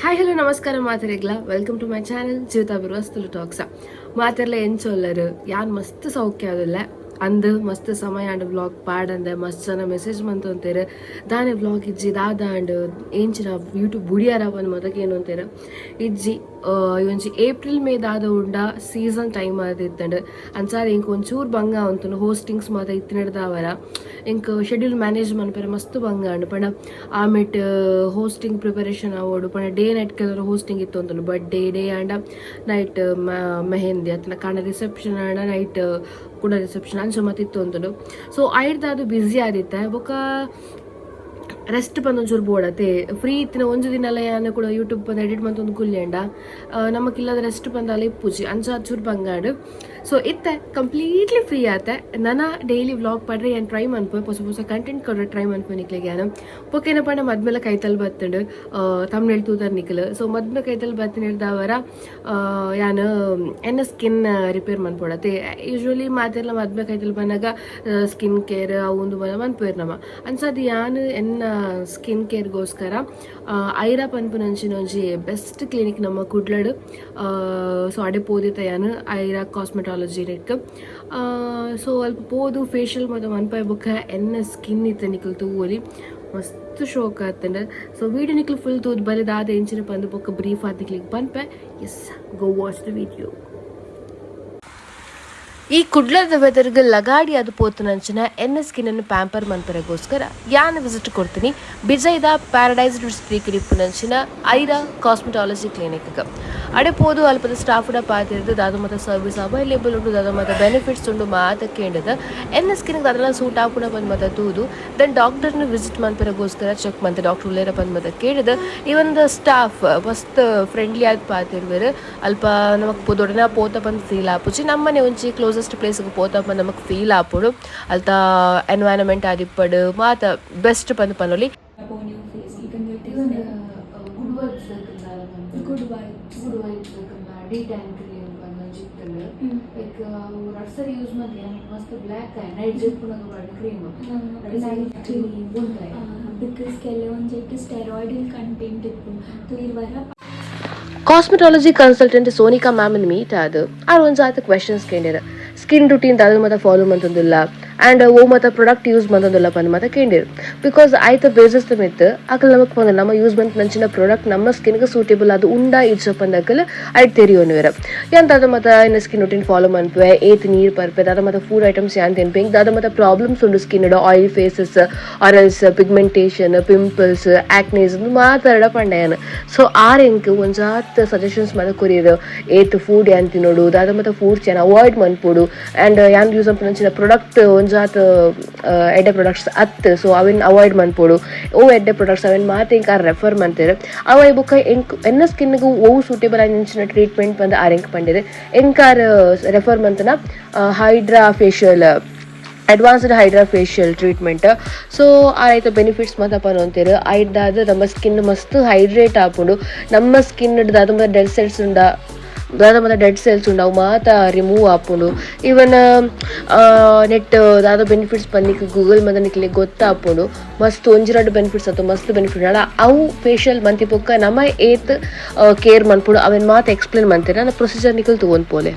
Hi hello నమస్కారం మాతరేగ్లా welcome to my channel ಜೀವಿತ ಬಿರುವಸ್ತಲು ಟಾಕ್ಸ ಮಾತೆರ್ಲ ಏನ್ ಚೊಲ್ಲರು ಯಾನ್ ಮಸ್ತ್ ಸೌಖ್ಯ ಆದಿಲ್ಲ ಅಂದ್ ಮಸ್ತ್ ಸಮಯ ಅಂಡ್ ವ್ಲಾಗ್ ಪಾಡಂದೆ ಮಸ್ತ್ ಜನ ಮೆಸೇಜ್ ಮಂತೊಂತೇರು ದಾನೆ ವ್ಲಾಗ್ ಇಜ್ಜಿ ದಾದ ಅಂಡ್ ಏಂಚಿನ ಯೂಟ್ಯೂಬ್ ಬುಡಿಯಾರ ಬಂದು ಮೊದಕ್ಕೆ ಏನು ಅಂತಾರೆ ಇಜ್ಜಿ ಒಂಜಿ ಏಪ್ರಿಲ್ ಮೇ ದಾದ ಉಂಡ ಸೀಸನ್ ಟೈಮ್ ಆದಿತ್ತಂಡ್ ಅಂಚಾರ ಇಂಕ ಒಂಚೂರು ಬಂಗ ಅಂತು ಹೋಸ್ಟಿಂಗ್ಸ್ ಮಾತ ಇತ್ತಿನಡ್ದಾವರ ಇಂಕ ಶೆಡ್ಯೂಲ್ ಮ್ಯಾನೇಜ್ ಮನ್ಪೆರೆ ಮಸ್ತ್ ಬಂಗ ಅಂಡ್ ಪಂಡ ಆಮೆಟ್ ಹೋಸ್ಟಿಂಗ್ ಪ್ರಿಪರೇಷನ್ ಆವೋಡು ಪಂಡ ಡೇ ನೈಟ್ ಕೆಲವರು ಹೋಸ್ಟಿಂಗ್ ಇತ್ತು ಅಂತಂದು ಬರ್ಡೇ ಡೇ ಆಂಡ ನೈಟ್ ಮೆಹಂದಿ ಅತ್ನ ಕಾಣ ರಿಸೆಪ್ಷನ್ ಆಂಡ ನೈಟ್ ಕೂಡ ರಿಸೆಪ್ಷನ್ ಅಂಚ ಮತ್ತಿತ್ತು ಅಂತಂದು ಸೊ ಐಡ್ದು ಅದು ಬ್ಯುಸಿ ಆದಿತ್ತೆ ಬೊಕ ರೆಸ್ಟ್ ಬಂದು ಒಂಚೂರು ಬೋಡತ್ತೆ ಫ್ರೀ ಇತ್ತಿನ ಒಂದು ದಿನ ಎಲ್ಲ ಯಾನು ಕೂಡ ಯೂಟ್ಯೂಬ್ ಬಂದು ಎಡಿಟ್ ಮಂತೊಂದು ಕುಲ್ಯಂಡ ನಮಗಿಲ್ಲದ ರೆಸ್ಟ್ ಬಂದಾಲ ಇಪ್ಪುಜಿ ಅಂಚ ಚೂರು ಬಂಗಾಡು ಸೊ ಇತ್ತೆ ಕಂಪ್ಲೀಟ್ಲಿ ಫ್ರೀ ಆತೆ ನನ್ನ ಡೈಲಿ ವ್ಲಾಗ್ ಪಡ್ರೆ ಏನು ಟ್ರೈ ಮನ್ಪು ಹೊಸ ಹೊಸ ಕಂಟೆಂಟ್ ಕೊಡ್ರೆ ಟ್ರೈ ಮನ್ಪು ನಿಕ್ಲಿಗೆ ಏನು ಪೊಕ್ಕೇನ ಪಂಡ ಮದ್ಮೇಲೆ ಕೈತಲ್ ಬತ್ತಂಡು ತಮ್ನೆಳ್ ತೂತರ್ ನಿಕ್ಲು ಸೊ ಮದ್ಮೇಲೆ ಕೈತಲ್ ಬತ್ತಿನ ಹಿಡ್ದವರ ಯಾನು ಎನ್ನ ಸ್ಕಿನ್ ರಿಪೇರ್ ಮನ್ಪೊಡತ್ತೆ ಯೂಶ್ವಲಿ ಮಾತೆಲ್ಲ ಮದ್ಮೇಲೆ ಕೈತಲ್ ಬಂದಾಗ ಸ್ಕಿನ್ ಕೇರ್ ಅವು ಮನ್ಪೇರ್ ನಮ್ಮ ಅನ್ಸದು ಯಾನು ಎನ್ನ ಸ್ಕಿನ್ ಕೇರ್ಗೋಸ್ಕರ ಐರಾ ಪನ್ಪುನಂಚಿನ ಒಂಜಿ ಬೆಸ್ಟ್ ಕ್ಲಿನಿಕ್ ನಮ್ಮ ಕುಡ್ಲಡ್ ಸೊ ಅಡೆ ಪೋದಿತ್ತ ಯಾನು ಐರಾ ಕಾಸ್ಮೆಟಾಲಜಿ ನೆಕ್ ಸೊ ಅಲ್ಪ ಪೋದು ಫೇಶಿಯಲ್ ಮತ್ತು ಮನ್ಪಾಯ್ ಬೊಕ್ಕ ಎನ್ನ ಸ್ಕಿನ್ ಇತ್ತ ನಿಕಲ್ ತೂವೊಲಿ ಮಸ್ತ್ ಶೋಕ್ ಆತಂಡ ಸೊ ವೀಡಿಯೋ ನಿಕ್ಲು ಫುಲ್ ತೂದ್ ಬಲಿದಾದ ಎಂಚಿನ ಪಂದು ಬೊಕ್ಕ ಬ್ರೀಫ್ ಆದಿಕ್ಲಿಗೆ ಪನ್ಪೆ yes go watch the video. ಈ ಕುಡ್ಲದ ವೆದರ್ಗೆ ಲಗಾಡಿ ಅದು ಪೋತುನಂಚಿನ ಎನ್ನ ಸ್ಕಿನ್ನನ್ನು ಪ್ಯಾಂಪರ್ ಮನ್ಪರೆಗೋಸ್ಕರ ಯಾನ್ ವಿಸಿಟ್ ಕೊಡ್ತೀನಿ ಬಿಜೈದ ಪ್ಯಾರಡೈಸ್ಡ್ ಸ್ಟ್ರೀಕ್ ಇಪ್ಪುನಂಚಿನ ಐರಾ ಕಾಸ್ಮೆಟಾಲಜಿ ಕ್ಲಿನಿಕ್ಗೆ ಅಡೆ ಪೋದು ಅಲ್ಪದ ಸ್ಟಾಫ್ಡ ಪಾತಿರ್ದು ದಾದ ಮತ ಸರ್ವಿಸ್ ಅವೈಲೇಬಲ್ ಉಂಟು ದಾದ ಮತ ಬೆನಿಫಿಟ್ಸ್ ಉಂಡು ಮಾತ ಕೇಳಿದ ಎನ್ನ ಸ್ಕಿನ್ಗೆ ಅದೆಲ್ಲ ಸೂಟ್ ಆಪುಣ ಬಂದು ಮತ ತೂದು ದೆನ್ ಡಾಕ್ಟರ್ನ ವಿಸಿಟ್ ಮನ್ಪರೆಗೋಸ್ಕರ ಚೆಕ್ ಮಂತೆ ಡಾಕ್ಟರ್ ಉಳ್ಳೇರ ಬಂದು ಮತ ಕೇಳಿದ ಇವನ್ ದ ಸ್ಟಾಫ್ ಮಸ್ತ್ ಫ್ರೆಂಡ್ಲಿ ಆದ ಪಾತಿರ್ವೇರು ಅಲ್ಪ ನಮಕ್ ದೊಡ್ಡನ ಪೋತ ಬಂದು ಫೀಲ್ ಆಪುಚಿ ನಮ್ಮನೆ ಒಂಚಿ ಕ್ಲೋಸೆಸ್ಟ್ ಪ್ಲೇಸ್ಗೆ ಪೋತಪ್ಪ ನಮಗೆ ಫೀಲ್ ಆಪುಡು ಅಲ್ತ ಎನ್ವೈರನ್ಮೆಂಟ್ ಆದಿಪ್ಪಡು ಮಾತ ಬೆಸ್ಟ್ ಪಂದು ಪನೊಲಿ ಯೂಸ್ ಮಾಡಿ ಮಸ್ತ್ ಬ್ಲ್ಯಾಕ್ ನೈಟ್ ಜೆಪ್ಪುನಗ ಕ್ರೀಮ್ ಬಿಕಾಸ್ ಕೆಲವೊಂದು ಸ್ಟೆರಾಯ್ಡ್ ಕಂಟೆಂಟ್ ಇತ್ತು ಇರುವರ cosmetology consultant Sonika ma'am meet ಆದ ಅವ್ರು ಒಂದು ಜಾತ ಕ್ವೆಶನ್ಸ್ ಕೇಳಿರ ಸ್ಕಿನ್ ರೂಟೀನ್ ದಾದ ಮತ ಫಾಲೋ ಮಂತಂದಿಲ್ಲ ಆ್ಯಂಡ್ ಓ ಮತ ಪ್ರಾಡಕ್ಟ್ ಯೂಸ್ ಮಂತಂದಿಲ್ಲ ಪಂದು ಮತ ಕೇಳಿರು ಬಿಕಾಸ್ ಆಯ್ತ ಬೇಸಸ್ ಮಿತ್ತು ಅಕಲ್ ನಮಗೆ ಪಂದ ನಮ್ಮ ಯೂಸ್ ಬಂತ ನಂಚಿನ ಪ್ರಾಡಕ್ಟ್ ನಮ್ಮ ಸ್ಕಿನ್ಗೆ ಸೂಟೇಬಲ್ ಅದು ಉಂಡಾ ಇಡ್ಸ ಪಂದಕಲ್ ಐಟ್ ತೆರಿಯೋನಿವರ ಎಂತ ಅದ ಮತ ಇನ್ನು ಸ್ಕಿನ್ ರೂಟೀನ್ ಫಾಲೋ ಮನ್ಪೆ ಏತ್ ನೀರು ಪರ್ಪೆ ದಾದ ಮತ ಫುಡ್ ಐಟಮ್ಸ್ ಯಾನ್ ತಿನ್ಪೆ ದಾದ ಮತ ಪ್ರಾಬ್ಲಮ್ಸ್ ಉಂಡು skin oil phases ಆರಲ್ಸ್ pigmentation pimples ಆಕ್ನೇಸ್ ಮಾತಾಡ ಪಂಡೆಯನ್ ಸೊ ಆರೆಂಕ್ ಒಂಜಾತ್ ಸಜೆಷನ್ಸ್ ಮತ ಕೊರಿಯರು ಏತ್ ಫುಡ್ ಯಾನ್ ತಿನ್ನೋಡು ದಾದ ಮತ ಫುಡ್ಸ್ ಯಾನ್ ಅವಾಯ್ಡ್ ಮನ್ಪೋಡು ಆ್ಯಂಡ್ ಯಾನ್ ಯೂಸ್ ನಂಚಿನ ಪ್ರಾಡಕ್ಟ್ ಒಂಜಾತ್ ಎಡ್ಡೆ ಪ್ರಾಡಕ್ಟ್ಸ್ ಅತ್ತು ಸೊ ಅವಿನ್ ಅವಾಯ್ಡ್ ಮನ್ಪೋಡು ಓ ಎಡ್ಡೆ ಪ್ರಾಡಕ್ಟ್ಸ್ ಅವಿನ್ ಮಾತು ಇಂಕ ರೆಫರ್ ಮಾಡ್ತಾರೆ ಅವ ಬುಕ್ಕ ಎಂಕ್ ಎನ್ನ ಸ್ಕಿನ್ಗೂ ಓ ಸೂಟೇಬಲ್ ಆಗಿ ನಿಂಚಿನ ಟ್ರೀಟ್ಮೆಂಟ್ ಬಂದು ಆರೆಂಕ್ ಪಂಡಿದೆ ಎಂಕಾರ್ ರೆಫರ್ ಮಂತನ ಹೈಡ್ರಾಫೇಶಿಯಲ್ ಅಡ್ವಾನ್ಸ್ಡ್ ಹೈಡ್ರಾಫೇಶಿಯಲ್ ಟ್ರೀಟ್ಮೆಂಟ್ ಸೊ ಆಯ್ತು ಬೆನಿಫಿಟ್ಸ್ ಮಾತಪ್ಪ ಅಂತೀರು ಆಯ್ದಾದ ನಮ್ಮ ಸ್ಕಿನ್ ಮಸ್ತ್ ಹೈಡ್ರೇಟ್ ಆಪುಂಡು ನಮ್ಮ ಸ್ಕಿನ್ ದಾದ ಮತ ಡೆಡ್ ಸೆಲ್ಸ್ ಉಂಡ ದಾದ ಮತ ಡೆಡ್ ಸೆಲ್ಸ್ ಉಂಡು ಅವು ಮಾತ ರಿಮೂವ್ ಆಪುಂಡು ಈವನ್ ನೆಟ್ ದಾದ ಬೆನಿಫಿಟ್ಸ್ ಪನ್ನಿಕ್ ಗೂಗಲ್ ಮತ ನಿಕ್ಲಿಗೆ ಗೊತ್ತಾಪುಂಡು ಮಸ್ತ್ ಒಂಜಿರಡು ಬೆನಿಫಿಟ್ಸ್ ಅಥವಾ ಮಸ್ತ್ ಬೆನಿಫಿಟ್ ಅಲ್ಲ ಅವು ಫೇಶಿಯಲ್ ಮಂತಿ ಪೊಕ್ಕ ನಮ್ಮ ಏತ್ ಕೇರ್ ಮನ್ಪುಡು ಅವೇನು ಮಾತು ಎಕ್ಸ್ಪ್ಲೇನ್ ಮಾಡ್ತೀರ ನಾನು ಪ್ರೊಸೀಜರ್ ನಿಕಲ್ ತಗೊಂಡ್ ಪೋಲೆ.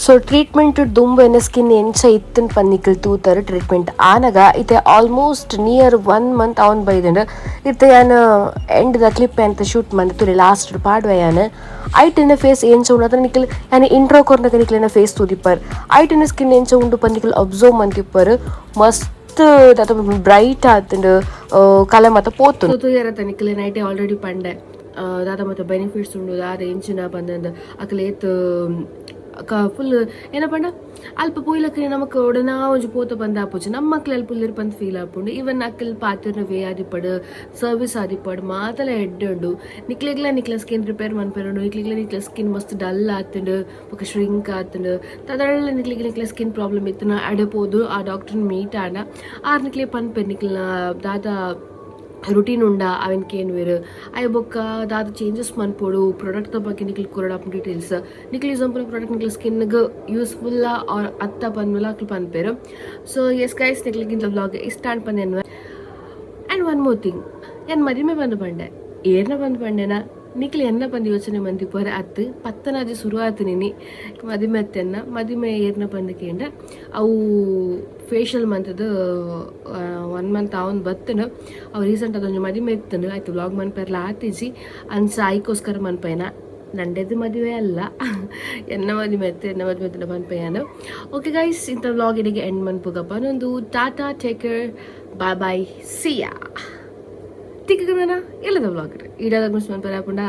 ಸೊ ಟ್ರೀಟ್ಮೆಂಟ್ ದುಂಬು ಎನ್ನ ಸ್ಕಿನ್ ಎಂಚ ಇತ್ತಿನ ಪನ್ನಿಕಲ್ ತೂತಾರೆ ಟ್ರೀಟ್ಮೆಂಟ್ ಆನಗ ಇತ್ತೆ ಆಲ್ಮೋಸ್ಟ್ ನಿಯರ್ 1 ಮಂತ್ ಅವನ್ ಬೈದಂಡು ಇತ್ತೆ ಯಾನು ಎಂಡ್ ದ ಕ್ಲಿಪ್ ಅಂತ ಶೂಟ್ ಮಾಡಿ ತುರಿ ಲಾಸ್ಟ್ ಪಾಡ್ವೆ ಯಾನು ಐಟಿನ ಫೇಸ್ ಎಂಚ ಉಂಡು ಅದ್ರ ನಿಖಲ್ ಯಾನು ಇಂಟ್ರೋ ಕೊರ್ನಗ ನಿಖಲಿನ ಫೇಸ್ ತೂದಿಪ್ಪರ್ ಐಟಿನ ಸ್ಕಿನ್ ಎಂಚ ಉಂಡು ಪನ್ನಿಕಲ್ ಅಬ್ಸರ್ವ್ ಮಂತಿಪ್ಪರ್ ಮಸ್ತ್ ದಾತ ಬ್ರೈಟ್ ಆತಂಡು ಕಲೆ ಮತ್ತ ಪೋತು ತೂಯರ ತನಿಕಲ್ ನೈಟೆ ಆಲ್ರೆಡಿ ಪಂಡೆ ದಾದ ಮತ್ತು ಬೆನಿಫಿಟ್ಸ್ ಉಂಡು ದಾದ ಎಂಚಿನ ಬಂದಂದು ಅಕಲೇತ್ ಫುಲ್ ಏನ ಪಂಡ ಅಲ್ಪ ಪೂಯ್ಲಕ್ಕೆ ನಮಕ್ ಒಡನಾ ಒಂಜಿ ಪೋತ ಬಂದ ಆಪುಜಿ ನಮ್ಮ ಮಕ್ಳು ಅಲ್ಪ ಪುಲ್ಲಿರ್ ಪಂದ್ ಫೀಲ್ ಆಪುಂಡು ಇವನ್ ಅಕ್ಕಲ್ ಪಾತಿರ್ನ ವೇ ಆದಿಪ್ಪಡು ಸರ್ವಿಸ್ ಆದಿಪ್ಪಡು ಮಾತಲ ಎಡ್ಡುಂಡು ನಿಕ್ಲೆಗ್ಲ ಸ್ಕಿನ್ ರಿಪೇರ್ ಮನ್ಪೆರುಂಡು ನಿಕ್ಲೆಗ್ಲ ಸ್ಕಿನ್ ಮಸ್ತ್ ಡಲ್ ಆತುಂಡು ಬೊಕ ಶ್ರಿಂಕ್ ಆತುಂಡು ತದಳ್ಳ ನಿಕ್ಲೆಗ್ಲ ಸ್ಕಿನ್ ಪ್ರಾಬ್ಲಮ್ ಇತ್ತನ ಅಡಪೋದು ಆ ಡಾಕ್ಟರ್ನ ಮೀಟ್ ಆಡ ಆರ್ ನಿಕ್ಲೆ ಪನ್ಪೆರ್ ನಿಕ್ಲೆನ ದಾದ ರುಟೀನ್ ಉಂಡ ಅವೆನ್ಕೇನು ವೇರು ಅಯ್ಯ ಬೊಕ್ಕ ದಾದ ಚೇಂಜಸ್ ಮನ್ಪೋಡು ಪ್ರಾಡಕ್ಟ್ ಬಗ್ಗೆ ನಿಕ್ಲಿ ಕೊರಡಾಪ ಡೀಟೇಲ್ಸ್ ನಿಕ್ಲಿ ಸಂಪೂರ್ಣ ಪ್ರಾಡಕ್ಟ್ ನಿಕ್ಲಿ ಸ್ಕಿನ್ಗೆ ಯೂಸ್ಫುಲ್ಲ ಆರ್ ಅತ್ತ ಪನ್ಮೇಲೆ ಅಕ್ಲು ಪನ್ಪೇರು ಸೊ ಎಸ್ ಗೈಸ್ ನಿಕ್ಲಿಗಿಂತ ವ್ಲಾಗ್ ಇಷ್ಟ ಅನ್ಪಂದೆ ಆ್ಯಂಡ್ ಒನ್ ಮೋರ್ ಥಿಂಗ್ ಏನು ಮದಿಮೆ ಬಂದು ಬಂಡೆ ಏರ್ನ ಬಂದು ಬಂಡೆನಾ ನಿಕ್ಲಿ ಎನ್ನ ಬಂದು ಯೋಚನೆ ಮಂದಿಪ್ಪರ ಅತ್ತು ಪತ್ತನಾಜಿ ಶುರು ಆತು ನಿನಿ ಮದಿಮೆ ಅತ್ತೆನ್ನ ಮದಿಮೆ ಏರ್ನ ಬಂದಕೇಂಡ ಅವು ಫೇಶಿಯಲ್ ಮಂತದ್ದು 1 ಮಂತ್ ಅವನ್ ಬತ್ತನು ಅವು ರೀಸೆಂಟ್ ಅದೊಂದು ಮದಿಮೆ ಇತ್ತನು ಆಯ್ತು ವ್ಲಾಗ್ ಮನ್ಪೆರ್ಲ ಆತಿಜಿ ಅನ್ಸ ಆಯ್ಕೋಸ್ಕರ ಮನ್ಪೈನ ನಂಡೆದು ಮದುವೆ ಅಲ್ಲ ಎನ್ನ ಮದುವೆ ಎತ್ತ ಮನ್ಪಯ್ಯನು ಓಕೆ ಗೈಸ್ ಇಂಥ ವ್ಲಾಗ್ ಇಡಿಗೆ ಎಂಡ್ ಮನ್ಪುಗಪ್ಪ ನೊಂದು ಟಾಟಾ ಟೇಕ್ ಕೇರ್ ಬಾಯ್ ಸಿಯಾ ತಿಕ್ಕನ ಎಲ್ಲದ ವ್ಲಾಗ್ ಇಡೋದಾಗ ಮನ್ಪರ ಹಾಕೊಂಡ